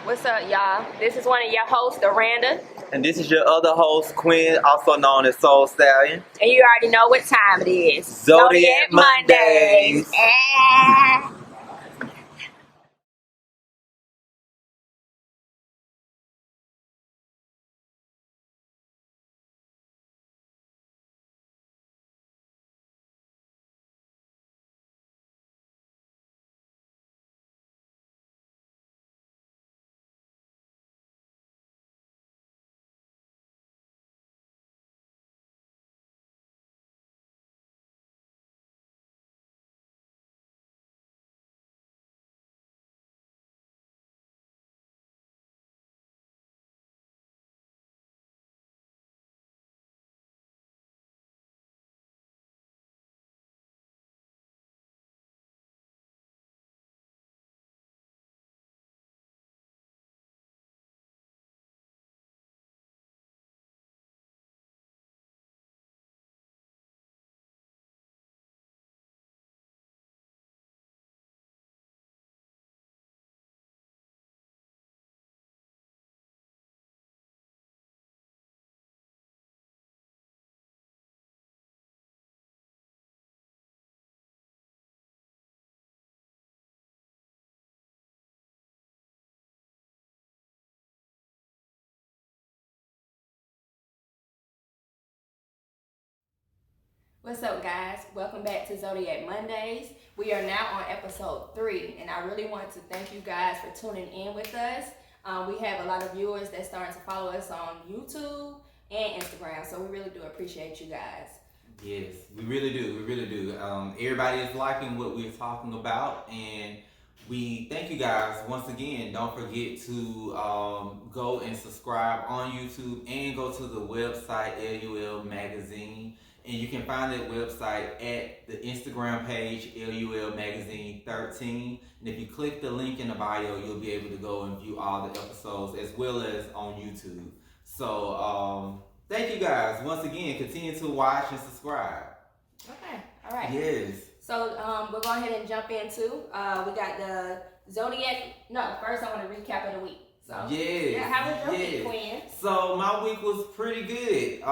What's up, y'all? This is one of your hosts, Aranda. And this is your other host, Quinn, also known as Soul Stallion. And you already know what time it is. Zodiac Mondayz. What's up, guys? Welcome back to Zodiac Mondayz. We are now on episode 3, and I really want to thank you guys for tuning in with us. We have a lot of viewers that starting to follow us on YouTube and Instagram, so we really do appreciate you guys. Yes, we really do. We really do. Everybody is liking what we're talking about, and we thank you guys once again. Don't forget to go and subscribe on YouTube and go to the website LUL Magazine. And you can find that website at the Instagram page, LUL Magazine 13. And if you click the link in the bio, you'll be able to go and view all the episodes as well as on YouTube. So thank you guys. Once again, continue to watch and subscribe. Okay, all right. Yes. So we'll go ahead and jump into, we got the Zodiac. No, first I want to recap of the week. So, yes. Yeah, how was your week, Quinn? So my week was pretty good.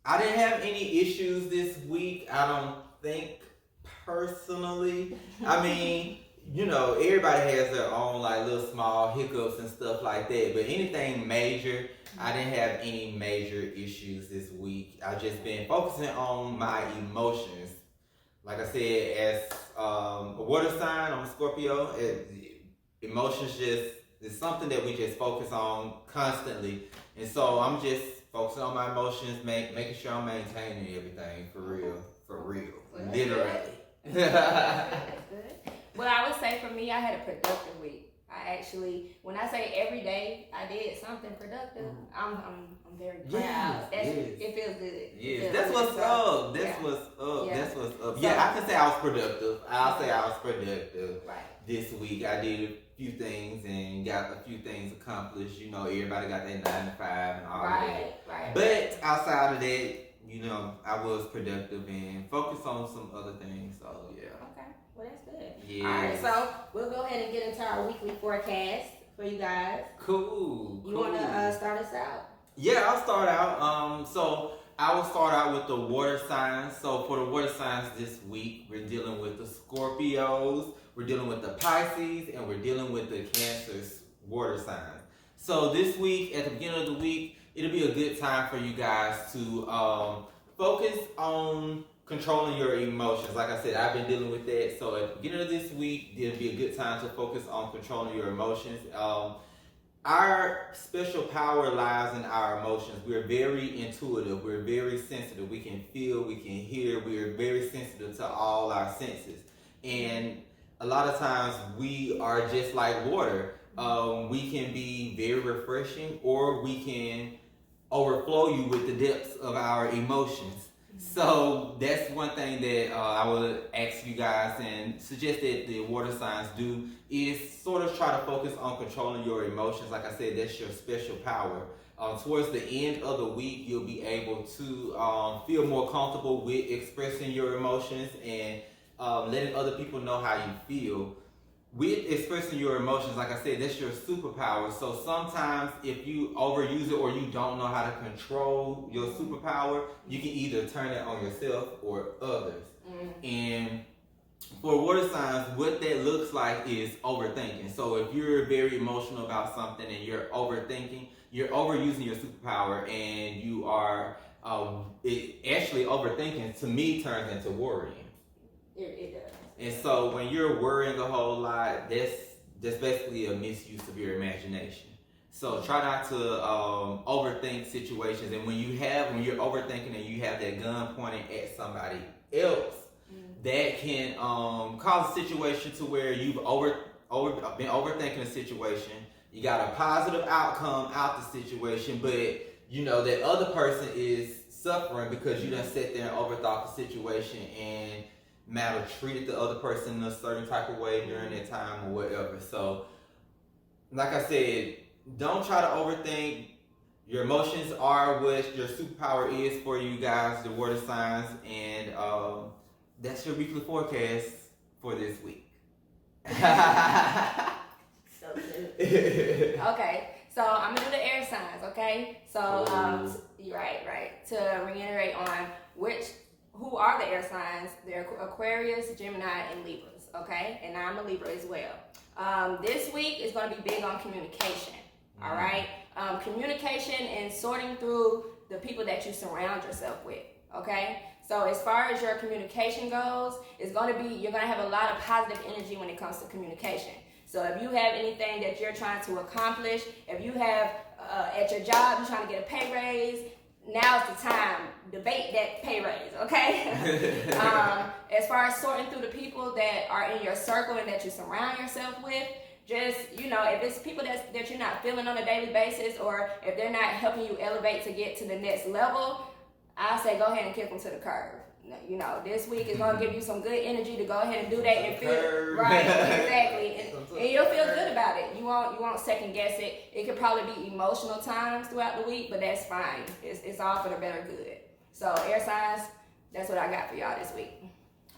I didn't have any issues this week, I don't think, personally. I mean, you know, everybody has their own like little small hiccups and stuff like that, but anything major, I didn't have any major issues this week. I've just been focusing on my emotions. Like I said, as a water sign, I'm a Scorpio, emotions just is something that we just focus on constantly. And so I'm just focusing on my emotions, making sure I'm maintaining everything for real, Well, literally. That's good. Well, I would say for me, I had a productive week. I actually, when I say every day I did something productive, I'm very proud. It feels good. Yes, that's what's up. That's what's up. That's what's up. So, yeah, I can say I was productive. I'll say I was productive this week. I did a few things and got a few things accomplished. You know, everybody got their 9 to 5 and all that. Right. But outside of that, you know, I was productive and focused on some other things. So yeah. Okay. Well, that's good. Yeah. All right, so we'll go ahead and get into our weekly forecast for you guys. Cool. You want to start us out? Yeah, I'll start out. So I will start out with the water signs. So for the water signs this week, we're dealing with the Scorpios, we're dealing with the Pisces, and we're dealing with the Cancer's water signs. So this week, at the beginning of the week, it'll be a good time for you guys to focus on controlling your emotions. Like I said, I've been dealing with that. So at the beginning of this week, it'll be a good time to focus on controlling your emotions. Our special power lies in our emotions. We're very intuitive. We're very sensitive. We can feel, we can hear. We are very sensitive to all our senses. And a lot of times we are just like water. We can be very refreshing, or we can overflow you with the depths of our emotions. So that's one thing that I would ask you guys and suggest that the water signs do is sort of try to focus on controlling your emotions. Like I said, that's your special power. Towards the end of the week, you'll be able to feel more comfortable with expressing your emotions and letting other people know how you feel. with expressing your emotions, like I said, that's your superpower. So sometimes if you overuse it or you don't know how to control your superpower, you can either turn it on yourself or others. And for water signs, what that looks like is overthinking. So if you're very emotional about something and you're overthinking, you're overusing your superpower, and you are actually overthinking. To me, turns into worrying. It does. And so when you're worrying a whole lot, that's basically a misuse of your imagination. So try not to overthink situations. And when you're overthinking and you have that gun pointing at somebody else, that can cause a situation to where you've been overthinking a situation. You got a positive outcome out the situation, but you know that other person is suffering because you done sat there and overthought the situation and treated the other person in a certain type of way during that time or whatever. So, like I said, don't try to overthink. Your emotions are what your superpower is for you guys, the water signs, and that's your weekly forecast for this week. So good. Okay, so I'm gonna do the air signs. Okay, so right. To reiterate on who are the air signs? They're Aquarius, Gemini, and Libras. Okay, and I'm a Libra as well. This week is gonna be big on communication. All right, communication and sorting through the people that you surround yourself with. Okay. So as far as your communication goes, you're going to have a lot of positive energy when it comes to communication. So if you have anything that you're trying to accomplish, if you have at your job, you're trying to get a pay raise, now's the time. Debate that pay raise, okay? As far as sorting through the people that are in your circle and that you surround yourself with, just, if it's people that you're not feeling on a daily basis, or if they're not helping you elevate to get to the next level, I say go ahead and kick them to the curb. This week is going to give you some good energy to go ahead and do that and feel right, exactly, and you'll feel good about it. You won't second guess it. It could probably be emotional times throughout the week, but that's fine. It's all for the better good. So air signs, that's what I got for y'all this week.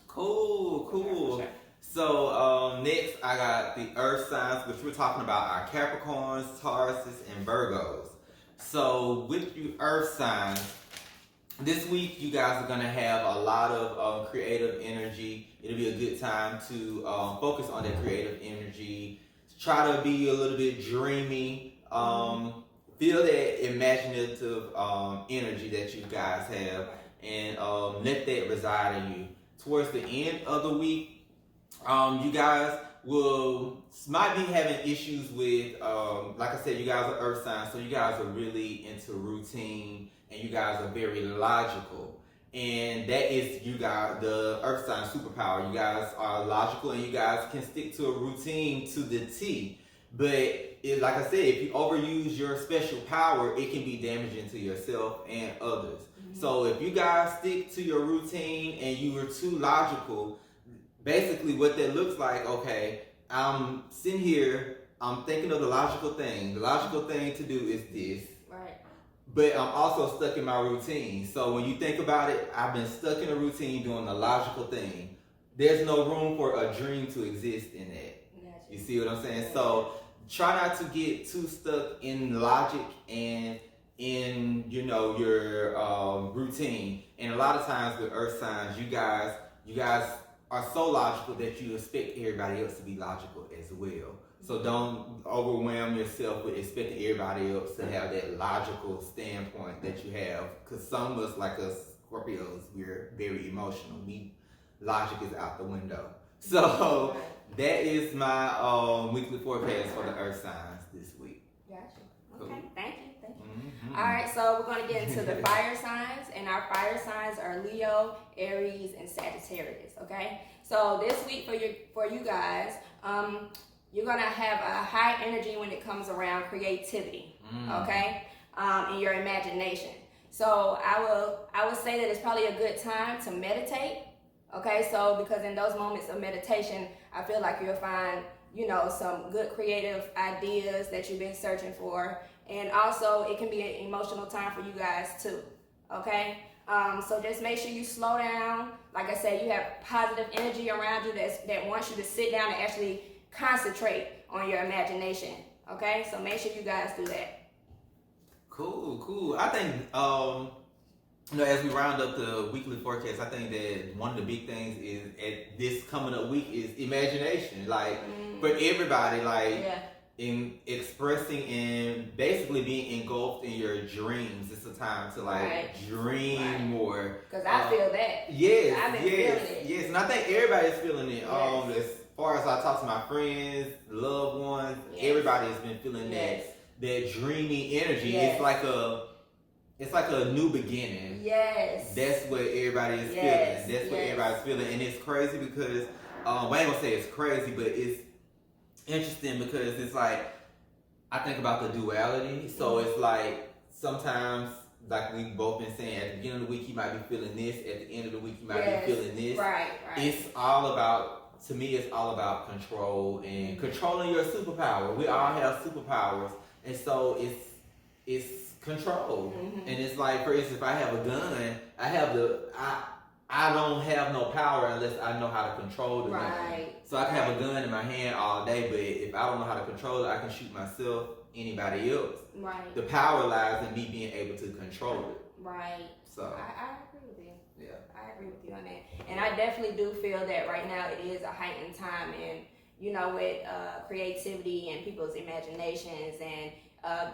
Cool. Sure. So next I got the earth signs, which we're talking about our Capricorns, Tauruses, and Virgos. So with you earth signs, this week, you guys are going to have a lot of creative energy. It'll be a good time to focus on that creative energy. Try to be a little bit dreamy. Feel that imaginative energy that you guys have, and let that reside in you. Towards the end of the week, you guys might be having issues with, like I said, you guys are earth signs, so you guys are really into routine. And you guys are very logical. And that is you guys, the earth sign superpower. You guys are logical and you guys can stick to a routine to the T. But like I said, if you overuse your special power, it can be damaging to yourself and others. So if you guys stick to your routine and you are too logical, basically what that looks like, okay, I'm sitting here, I'm thinking of the logical thing. The logical thing to do is this. But I'm also stuck in my routine. So when you think about it, I've been stuck in a routine doing the logical thing. There's no room for a dream to exist in that. You see what I'm saying? So try not to get too stuck in logic and in your routine. And a lot of times with earth signs, you guys are so logical that you expect everybody else to be logical as well. So don't overwhelm yourself with expecting everybody else to have that logical standpoint that you have. Because some of us, like us Scorpios, we're very emotional. Logic is out the window. So that is my weekly forecast for the earth signs this week. Gotcha. Okay, thank you. All right, so we're going to get into the fire signs, and our fire signs are Leo, Aries, and Sagittarius. Okay, so this week for you guys, you're gonna have a high energy when it comes around creativity, okay, and your imagination. So I would say that it's probably a good time to meditate, okay. So because in those moments of meditation, I feel like you'll find some good creative ideas that you've been searching for, and also it can be an emotional time for you guys too, okay. So just make sure you slow down. Like I said, you have positive energy around you that wants you to sit down and actually concentrate on your imagination. Okay, so make sure you guys do that. Cool. I think as we round up the weekly forecast, I think that one of the big things is at this coming up week is imagination. Like for everybody, in expressing and basically being engulfed in your dreams. It's a time to dream more. Because I feel that. Yes, I've been feeling it. Yes, and I think everybody's feeling it. Yes. As far as I talk to my friends, loved ones, everybody has been feeling that dreamy energy. Yes. It's like a new beginning. Yes. That's what everybody is feeling. That's what everybody's feeling. And it's crazy because I ain't gonna say it's crazy, but it's interesting because it's like I think about the duality. So it's like sometimes, like we've both been saying, at the beginning of the week you might be feeling this, at the end of the week you might be feeling this. Right. It's all about, to me, it's all about control and controlling your superpower. We all have superpowers, and so it's control. And it's like, for instance, if I have a gun, I don't have no power unless I know how to control the gun. So I can have a gun in my hand all day, but if I don't know how to control it, I can shoot myself, anybody else. Right. The power lies in me being able to control it. Right. So I agree with you. Yeah. I agree with you on that. And I definitely do feel that right now it is a heightened time, and with creativity and people's imaginations and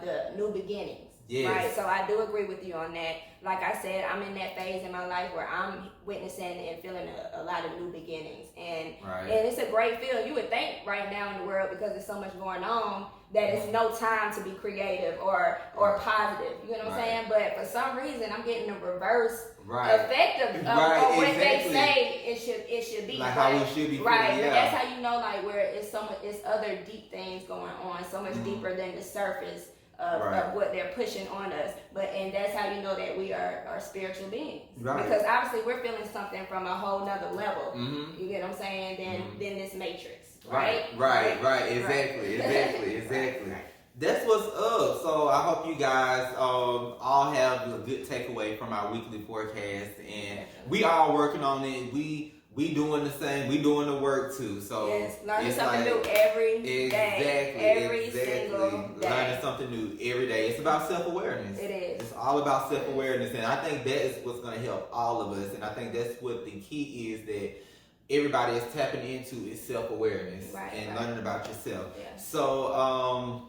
the new beginnings. Yes. Right, so I do agree with you on that. Like I said, I'm in that phase in my life where I'm witnessing and feeling a lot of new beginnings, and it's a great feel. You would think right now in the world, because there's so much going on, that it's no time to be creative or positive. You know what I'm saying? But for some reason, I'm getting the reverse effect of what they say it should be. Like how we should be. Right, but that's how you know, like, where it's other deep things going on, so much deeper than the surface of what they're pushing on us. And that's how you know that we are spiritual beings. Right. Because obviously we're feeling something from a whole nother level. You get what I'm saying? Than this matrix. Right. Exactly. That's what's up. So I hope you guys all have a good takeaway from our weekly forecast, and we all working on it. We doing the same. We doing the work too. So learning something new every day. Every single day. Learning something new every day. It's about self-awareness. It is. It's all about self-awareness, and I think that is what's going to help all of us. And I think that's what the key is, that everybody is tapping into is self-awareness and learning about yourself. Yeah. So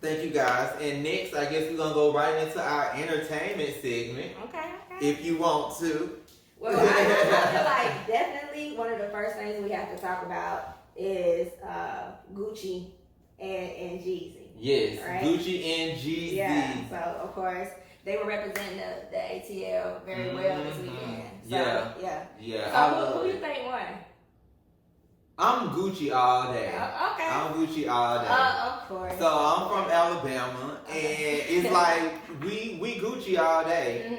thank you guys. And next, I guess we're gonna go right into our entertainment segment. Okay. If you want to. Well, I feel like definitely one of the first things we have to talk about is Gucci and Jeezy. Yes, right? Gucci and Jeezy. Yeah, so of course they were representing the ATL very well this weekend. So, yeah. So who you think won? I'm Gucci all day. Okay. I'm Gucci all day. Of course. So I'm from Alabama, and it's like we Gucci all day.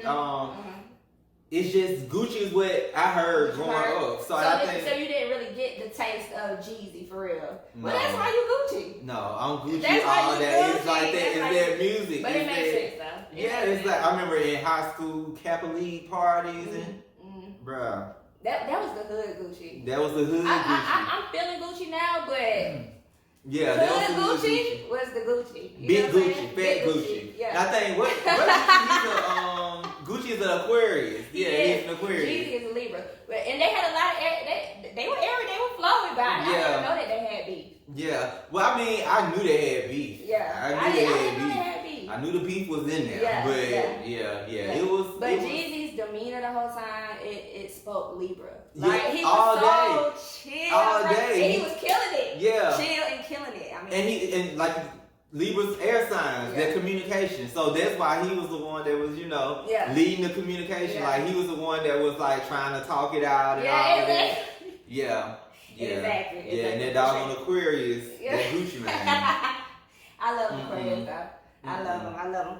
It's just Gucci is what I heard growing up. So you didn't really get the taste of Jeezy for real. No. Well, that's why you Gucci. No, I'm Gucci all day. It's like that. It's their music. But it makes sense though. It's like I remember in high school Kappa League parties and bruh. That was the hood Gucci. That was the hood Gucci. I'm feeling Gucci now, but that was the hood Gucci. Was the Gucci? Big Gucci, fat Gucci. Yeah. And I think what Gucci is an Aquarius. Yeah, he's an Aquarius. Jeezy is a Libra, and they had a lot of they were flowing about it. I didn't know that they had beef. Yeah. Well, I mean, I knew they had beef. Yeah. I didn't know they had beef. I knew the beef was in there. Yeah. But it was. But Jeezy's demeanor the whole time, it spoke Libra. Like he was so chill. All day. And he was killing it. Yeah. Chill and killing it. I mean, and like Libra's air signs, their communication. So that's why he was the one that was, leading the communication. Yeah. Like he was the one that was like trying to talk it out and all of that. Yeah. Exactly. Yeah, and that dog on Aquarius, that Gucci man. I love Aquarius though. I love him.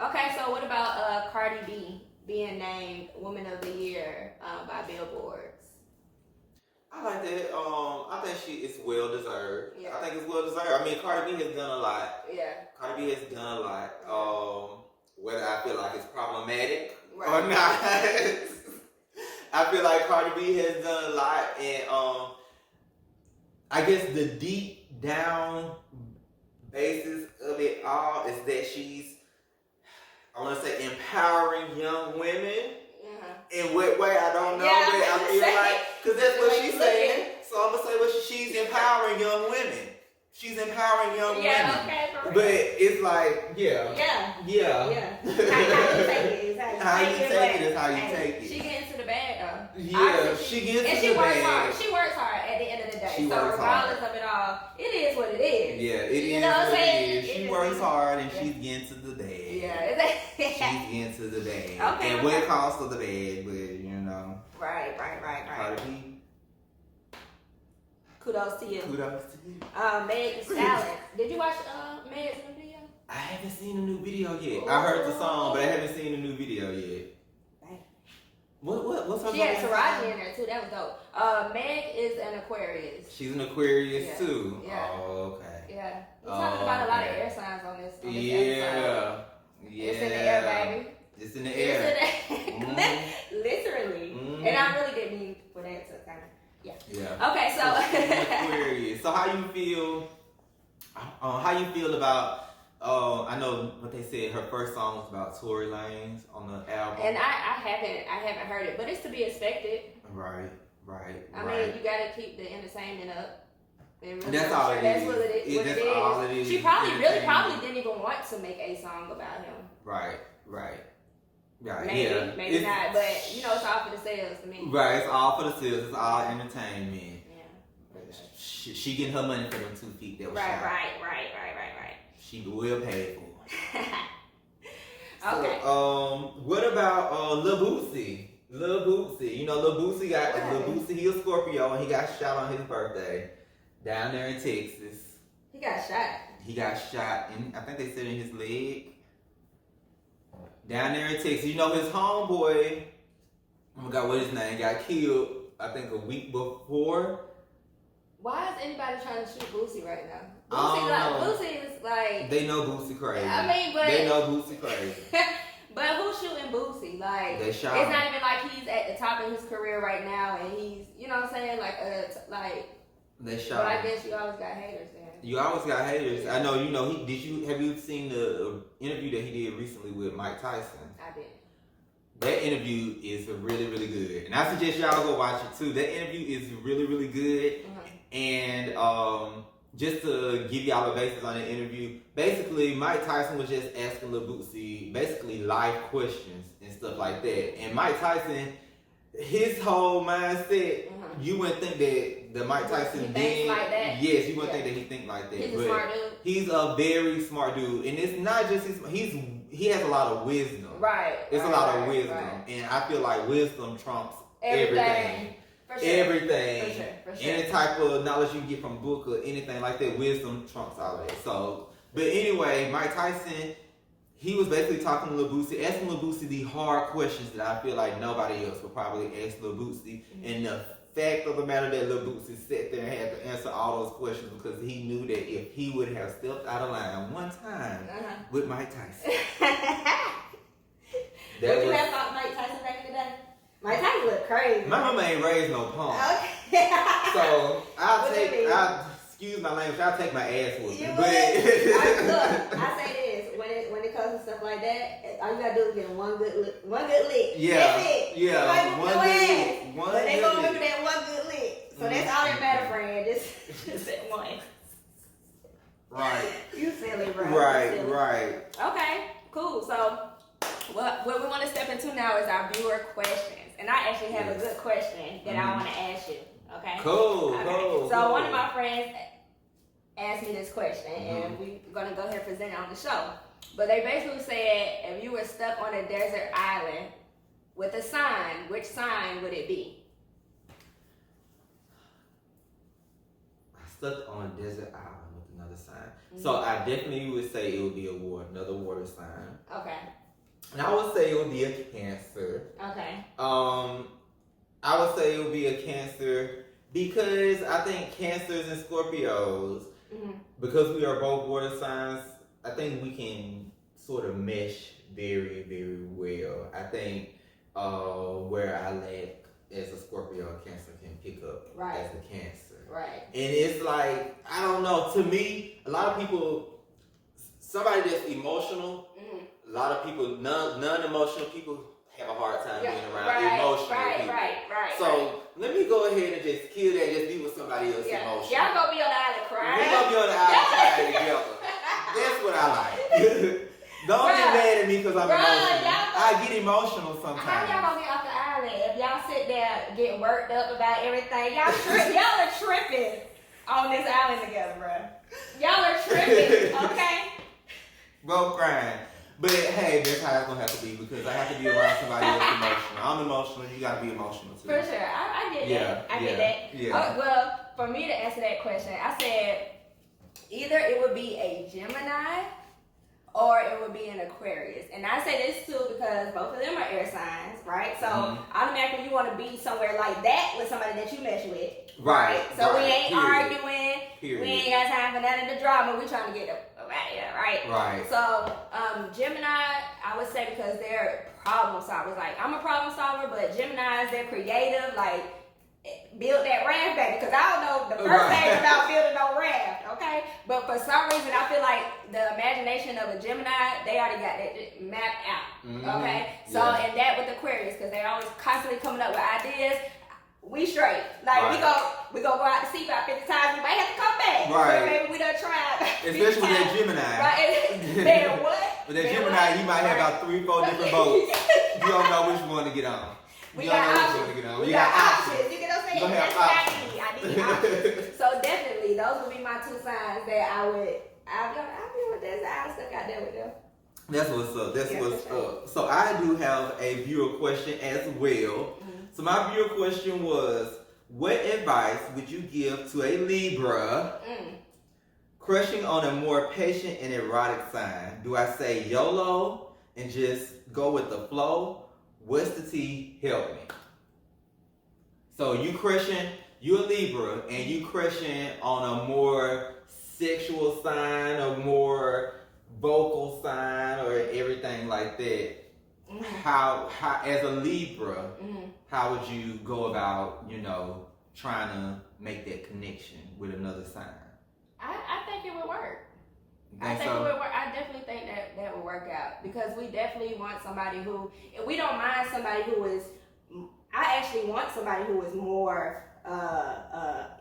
Okay, so what about Cardi B being named Woman of the Year by Billboards? I like that. I think it's well deserved. Yeah. I think it's well deserved. I mean, Cardi B has done a lot. Yeah. Cardi B has done a lot. Whether I feel like it's problematic or not, I feel like Cardi B has done a lot, and I guess the deep down basis of it all is that she's, I want to say, empowering young women. In what way, I don't know, Yeah, but I feel like, because that's what like she's saying. So I'm going to say what she's empowering young women. She's empowering young women. Yeah, okay, for real. But it's like, Yeah. Yeah. How you take it is How you take it is how you take it. She get into the bag though. Yeah, she gets and into she the works bag. hard. She works hard at the end of the day. She So works regardless hard. of it all, it is what it is. Yeah, it You is know what I'm what saying? it is. She works hard and she's getting to the bag. Yeah. She's getting to the bag. Okay, And what costs of the bag, but you know. Right. Cardi B. Kudos to you. Kudos to you. Meg the Stallion. Did you watch Meg's new video? I haven't seen the new video yet. I heard the song, but I haven't seen the new video yet. What's her She had name? Taraji in there too. That was dope. Meg is an Aquarius. She's an Aquarius too. Yeah. Oh, okay. Yeah. We're talking about a lot of air signs on this episode. It's in the air, baby. It's in the air. Literally. Mm-hmm. And I really didn't mean for that to kind of, Yeah. Okay, so. she's an Aquarius. So how you feel? How you feel about? I know what they said. Her first song was about Tory Lanez on the album. And I haven't heard it, but it's to be expected. Right. I mean, you gotta keep the entertainment up. And really That's all it that's is. what it is. That's all it is. She probably didn't even want to make a song about him. Right. Maybe not, but you know, it's all for the sales to me. Right, it's all for the sales. It's all entertainment. Yeah. She getting her money for them 2 feet that was shot. Right. She will pay for it. Okay. So, what about Lil Boosie? Lil Boosie, you know Lil Boosie he a Scorpio and he got shot on his birthday down there in Texas. He got shot. He got shot in, I think they said in his leg. Down there in Texas, you know his homeboy, I forgot what his name, got killed. I think a week before. Why is anybody trying to shoot Boosie right now? Boosie is like. They know Boosie crazy. I mean, but they know Boosie crazy. But who's shooting Boosie? Like, they shot it's him. not even like he's at the top of his career right now, and he's, you know what I'm saying, They shot. But I him. guess you always got haters then. You always got haters. I know. You know. Have you seen the interview that he did recently with Mike Tyson? I did. That interview is really, really good, and I suggest y'all go watch it too. That interview is really, really good. And just to give y'all a basis on the interview, basically Mike Tyson was just asking Lil Boosie basically life questions and stuff like that. And Mike Tyson, his whole mindset, you wouldn't think that Mike Tyson he thinks like that. Yes, you wouldn't think that he think like that. He's a smart dude. He's a very smart dude, and it's not just he has a lot of wisdom. Right. It's a lot of wisdom, and I feel like wisdom trumps everything. For sure. Everything. For sure. Any type of knowledge you get from a book or anything like that, wisdom trumps all of that. So, but anyway, Mike Tyson, he was basically talking to Lil Boosie, asking Lil Boosie the hard questions that I feel like nobody else would probably ask Lil Boosie. And the fact of the matter that Lil Boosie sat there and had to answer all those questions because he knew that if he would have stepped out of line one time with Mike Tyson. Would you have fought Mike Tyson back in the day? Mike Tyson look crazy. My mama ain't raised no punk. Okay. So excuse my language, I'll take my ass with You it. would? Look, I say this, when it comes to stuff like that, all you gotta do is get one good lick. Yeah. That's it. Yeah. One good lick. One But they good gonna lick. remember that one good lick. So that's all that matter, friend. Just that one. Right. You silly, bro. Right. Okay, cool. So what we want to step into now is our viewer questions. And I actually have a good question that I want to ask you. Okay? Cool. So one of my friends asked me this question, and we're going to go ahead and present it on the show. But they basically said, if you were stuck on a desert island with a sign, which sign would it be? Stuck on a desert island with another sign. So I definitely would say it would be another water sign. Okay. And I would say it would be a Cancer. Okay. I would say it would be a Cancer because I think Cancers and Scorpios, because we are both water signs, I think we can sort of mesh very, very well. I think where I lack as a Scorpio, Cancer can pick up as a Cancer. Right. And it's like, I don't know, to me, a lot of people, somebody that's emotional, a lot of people, non-emotional people have a hard time being around emotional people. Right. So let me go ahead and just kill that, just be with somebody else emotional. Y'all gonna be on the island crying. We gonna be on the island crying together. That's what I like. Don't get mad at me because I'm emotional. I get emotional sometimes. How y'all gonna get off the island if y'all sit there getting worked up about everything? Y'all are tripping on this island together, bro. Y'all are tripping, okay? Both crying. But hey, that's how it's gonna have to be because I have to be around somebody else emotional. I'm emotional, you gotta be emotional too. For sure. I get that. I get that. Yeah. Well, for me to answer that question, I said either it would be a Gemini or it would be an Aquarius. And I say this too because both of them are air signs, right? So automatically you want to be somewhere like that with somebody that you mesh with. Right. So we ain't arguing. Period. We ain't got time for none of the drama. We trying to get up out here, right? Right. So Gemini, I would say because they're problem solvers. Like I'm a problem solver, but Geminis, they're creative. Like build that raft baby, because I don't know the first thing about building no raft, okay? But for some reason, I feel like the imagination of a Gemini, they already got that mapped out, okay? So, and that with Aquarius, because they're always constantly coming up with ideas. We straight. Like, we go out to sea about 50 times, we might have to come back. Right. So maybe we done tried. Especially with that Gemini. Right? They're what? With that Gemini, you might have about 3-4 different boats. You don't know which one to get on. We got options. We got options. You get what I'm saying? That's what I need. I need options. So definitely, those would be my two signs that I'll be with that side. I stuck out there with them. That's what's up. That's what's up. So I do have a viewer question as well. So my viewer question was, what advice would you give to a Libra crushing on a more patient and erotic sign? Do I say YOLO and just go with the flow? What's the tea? Help me. So you a Libra, and you crushing on a more sexual sign, a more vocal sign, or everything like that. How as a Libra, how would you go about, trying to make that connection with another sign? I think it would work. I definitely think that would work out, because we definitely want somebody who, we don't mind somebody who is, I actually want somebody who is more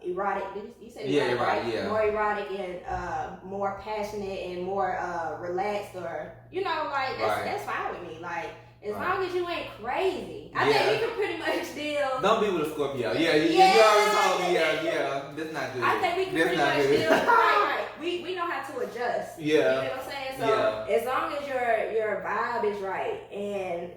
erotic. You said erotic, right? Yeah. More erotic and more passionate and more relaxed, or that's fine with me. Like, as long as you ain't crazy, I think we can pretty much deal. Don't be with a Scorpio. You already told me. That's not good. I think we can pretty much deal. Right. We know how to adjust. Yeah. You know what I'm saying? So as long as your vibe is right, and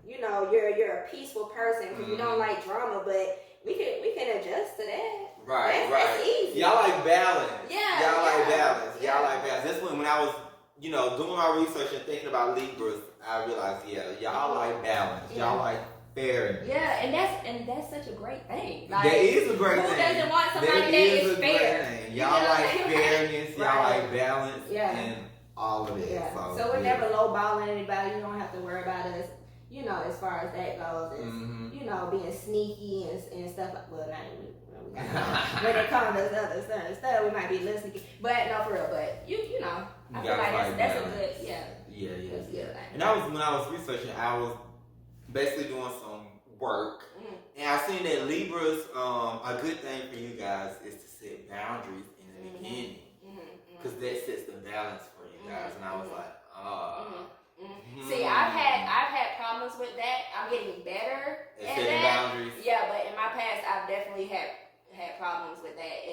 you're a peaceful person, because you don't like drama, but we can adjust to that. Right. That's easy. Y'all like balance. Yeah. Y'all like balance. Y'all like balance. That's when I was, doing my research and thinking about Libras, I realized, y'all like balance. Y'all like fairness. Yeah, and that's such a great thing. Like, that is a great thing. Who doesn't want somebody that is fair? Thing. Y'all like fairness. Y'all like balance. Yeah. And all of it. Yeah. So we're never lowballing anybody. You don't have to worry about us. As far as that goes, as, being sneaky and stuff like, well, not even, when it comes to other certain stuff, we might be a little sneaky, but no, for real, but I feel like that's a good, Yeah. And when I was researching, I was basically doing some work, and I seen that Libras, a good thing for you guys is to set boundaries in the beginning, because that sets the balance for you guys, and I was like, See, I've had problems with that. I'm getting better at setting that. boundaries. Yeah, but in my past, I've definitely had problems with that,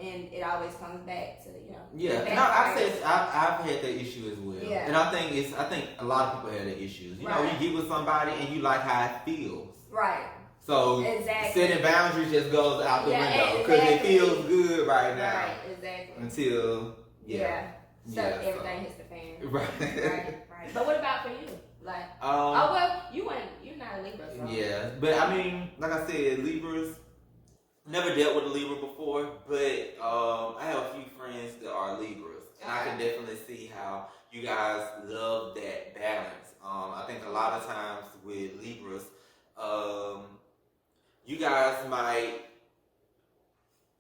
and it always comes back to Yeah, no, I've had that issue as well. Yeah. And I think a lot of people have that issues. You get with somebody and you like how it feels. Right. So setting boundaries just goes out the window because it feels good right now. Right. Exactly. Until everything hits the fan. Right. Right. But what about for you? Like, you're not a Libra. So. Yeah, but I mean, like I said, Libras. Never dealt with a Libra before, but I have a few friends that are Libras, and I can definitely see how you guys love that balance. I think a lot of times with Libras, you guys might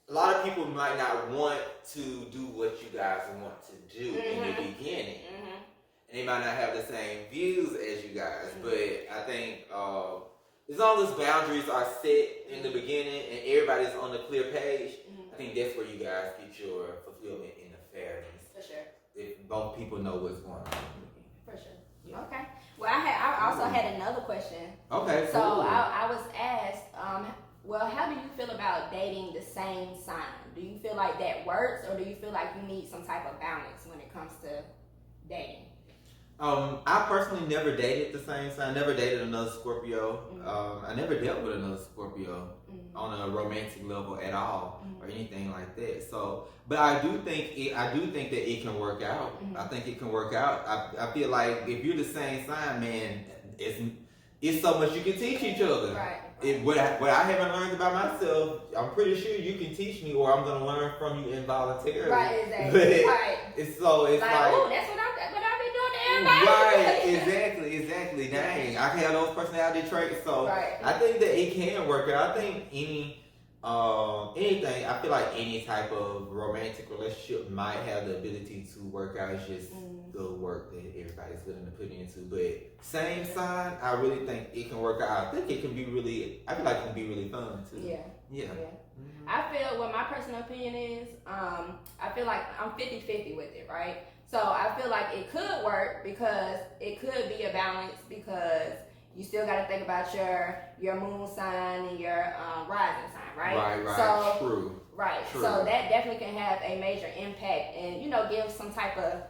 a lot of people might not want to do what you guys want to do in the beginning. And they might not have the same views as you guys. But I think as long as boundaries are set in the beginning and everybody's on the clear page, I think that's where you guys get your fulfillment in the fairness. For sure. If both people know what's going on. For sure. Yeah. Okay. Well, I also had another question. Okay. So cool. I was asked, well, how do you feel about dating the same sign? Do you feel like that works, or do you feel like you need some type of balance when it comes to dating? I personally never dated the same sign. Never dated another Scorpio. I never dealt with another Scorpio on a romantic level at all, or anything like that. So, but I do think that it can work out. I think it can work out. I feel like if you're the same sign, man, it's so much you can teach each other. Right. What I haven't learned about myself, I'm pretty sure you can teach me, or I'm gonna learn from you involuntarily. Right. Exactly. Right. It's like, like, oh, that's what I've been doing to everybody. Right, exactly. Dang, I can have those personality traits. So I think that it can work out. I think anything, I feel like any type of romantic relationship might have the ability to work out. It's just the work that everybody's willing to put into. But same sign, I really think it can work out. I think it can be really, I feel like it can be really fun too. Yeah. I feel what my personal opinion is, I feel like I'm 50-50 with it, right? So I feel like it could work because it could be a balance, because you still got to think about your moon sign and your rising sign, right? Right. So, True. Right. True. So that definitely can have a major impact, and give some type of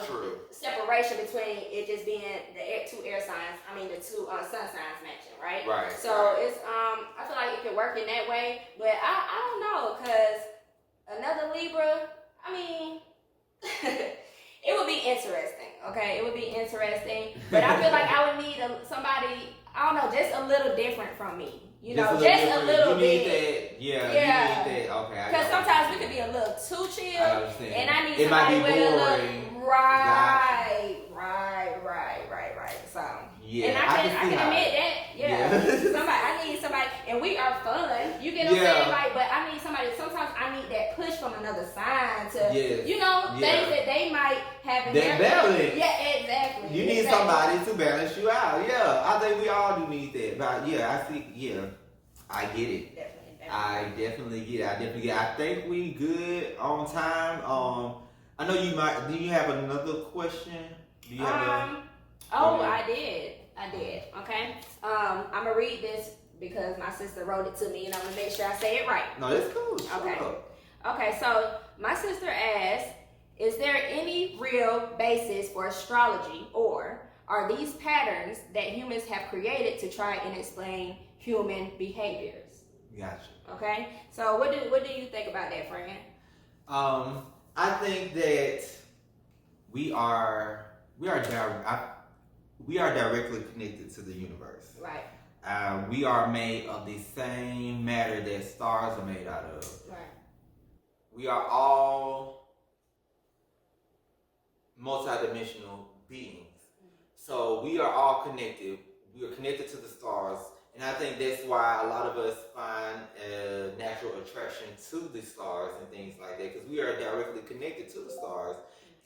True. separation between it just being the two air signs. I mean the two sun signs matching, right? Right. So it's I feel like it could work in that way, but I don't know, because another Libra, I mean. It would be interesting, okay? It would be interesting, but I feel like I would need somebody, I don't know, just a little different from me. Just a little you bit. Need that, yeah. You need that. Okay. Because sometimes we could be a little too chill, and I need somebody with a little right. So and I can admit that. I need somebody, and we are fun. You get what I'm saying? Like, but I need somebody. Sometimes I need that push from another sign to, things that they might have in their balance. Yeah, exactly. You need somebody to balance you out. Yeah, I think we all do need that. But I see. Yeah, I get it. Definitely. I definitely get it. I think we good on time. I know you might. Do you have another question? Do you have I did. Okay. I'm gonna read this because my sister wrote it to me, and I'm gonna make sure I say it right. No, that's cool. Okay. Okay. So my sister asked, "Is there any real basis for astrology, or are these patterns that humans have created to try and explain human behaviors?" Gotcha. Okay. So what do you think about that, friend? I think that we are directly connected to the universe. Right. We are made of the same matter that stars are made out of. Right. We are all multidimensional beings. So we are all connected. We are connected to the stars. And I think that's why a lot of us find a natural attraction to the stars and things like that, because we are directly connected to the stars.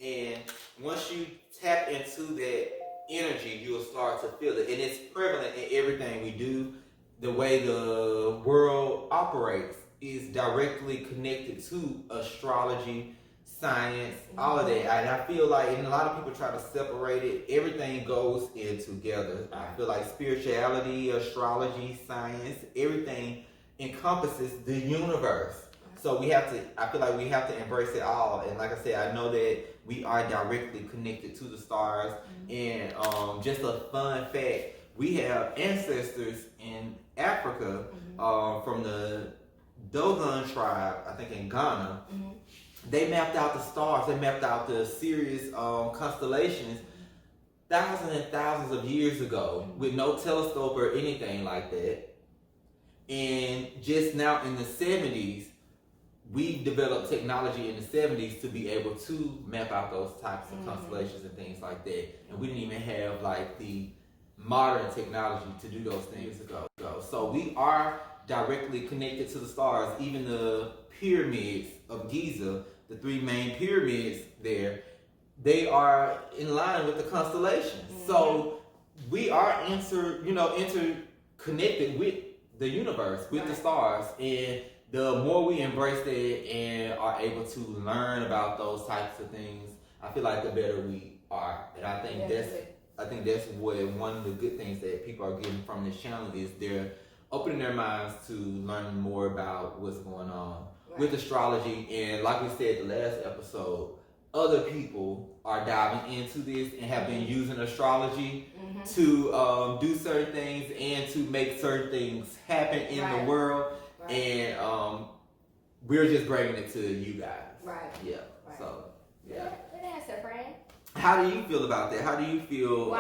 And once you tap into that energy, you'll start to feel it. And it's prevalent in everything we do. The way the world operates is directly connected to astrology, science, all of that. And I feel like, and a lot of people try to separate it, everything goes in together. I feel like spirituality, astrology, science, everything encompasses the universe. So I feel like we have to embrace it all. And like I said, I know that we are directly connected to the stars. And just a fun fact, we have ancestors in Africa from the Dogon tribe, I think in Ghana. They mapped out the stars. They mapped out the Sirius constellations thousands and thousands of years ago with no telescope or anything like that. And just now in the 70s, we developed technology in the 70s to be able to map out those types of constellations and things like that. And we didn't even have like the modern technology to do those things ago. So we are directly connected to the stars. Even the pyramids of Giza, the 3 main pyramids there, they are in line with the constellations. Mm-hmm. So we are interconnected with the universe, with the stars, and the more we embrace that and are able to learn about those types of things, I feel like the better we are. And I think that's what one of the good things that people are getting from this channel is they're opening their minds to learn more about what's going on with astrology. And like we said the last episode, other people are diving into this and have been using astrology to do certain things and to make certain things happen in the world. And we're just bringing it to you guys. Right. Yeah. Right. So, yeah. Good answer, friend. How do you feel about that? How do you feel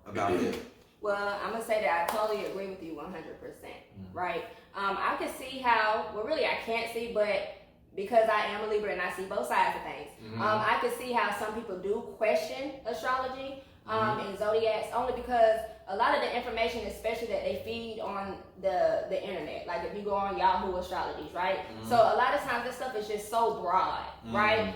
about it? Well, I'm going to say that I totally agree with you 100%. Right? I can see how, well, really, I can't see, but because I am a Libra and I see both sides of things, I can see how some people do question astrology and zodiacs, only because a lot of the information, especially that they feed on the internet, like if you go on Yahoo Astrologies, right? So a lot of times this stuff is just so broad, right?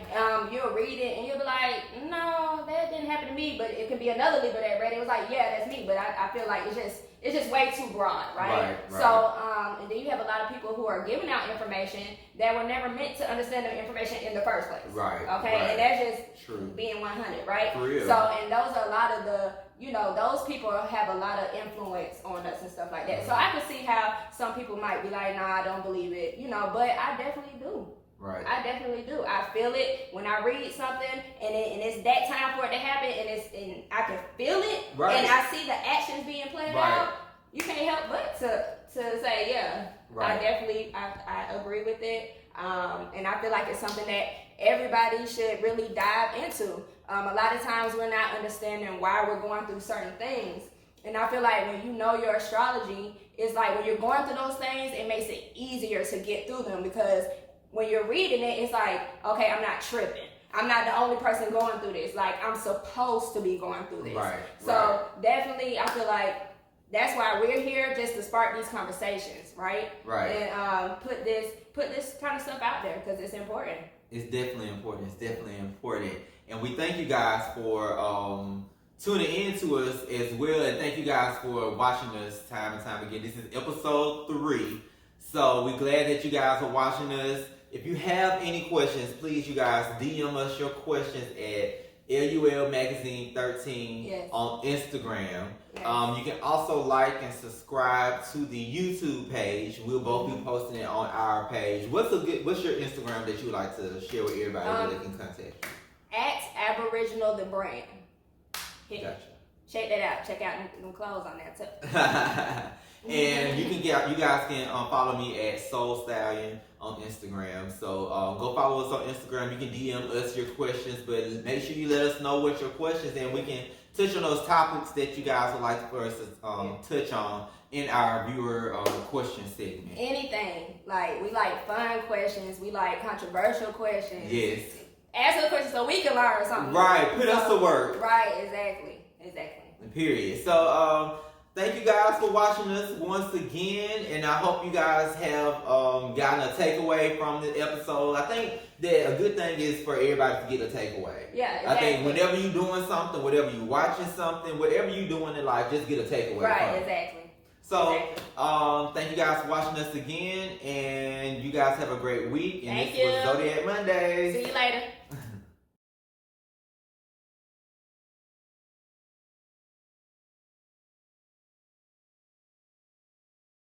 You'll read it and you'll be like, no, that didn't happen to me, but it could be another Libra that read it. It was like, yeah, that's me, but I feel like it's just way too broad, right? So, and then you have a lot of people who are giving out information that were never meant to understand the information in the first place. Right. Okay, and that's just being 100, right? For real. So, and those are a lot of the, those people have a lot of influence on us and stuff like that. So I can see how some people might be like, nah, I don't believe it, but I definitely do. Right. I definitely do. I feel it when I read something, and it's that time for it to happen, and I can feel it, and I see the actions being played out. You can't help but to say, yeah, I definitely I agree with it, and I feel like it's something that everybody should really dive into. A lot of times we're not understanding why we're going through certain things, and I feel like when you know your astrology, it's like when you're going through those things, it makes it easier to get through them, because when you're reading it, it's like, okay, I'm not tripping. I'm not the only person going through this. Like, I'm supposed to be going through this. So definitely, I feel like that's why we're here, just to spark these conversations, right? And put this kind of stuff out there, because it's important. It's definitely important. And we thank you guys for tuning in to us as well. And thank you guys for watching us time and time again. This is episode 3. So we're glad that you guys are watching us. If you have any questions, please, you guys, DM us your questions at LUL Magazine 13 on Instagram. You can also like and subscribe to the YouTube page. We'll both be posting it on our page. What's your Instagram that you would like to share with everybody where they can contact you? At Aboriginal the brand. Gotcha. Check that out. Check out them clothes on there too. And you guys can follow me at Soul Stallion on Instagram. So go follow us on Instagram. You can DM us your questions, but make sure you let us know what your questions, and we can touch on those topics that you guys would like for us to touch on in our viewer question segment. Anything. Like, we like fun questions. We like controversial questions. Yes. Ask us questions so we can learn something. Right. Put us to work. Right. Exactly. Period. So, thank you guys for watching us once again, and I hope you guys have gotten a takeaway from the episode. I think that a good thing is for everybody to get a takeaway. Yeah, exactly. I think whenever you're doing something, whenever you're watching something, whatever you're doing in life, just get a takeaway. Right, exactly. So, thank you guys for watching us again, and you guys have a great week. And this was Zodiac Mondayz. See you later.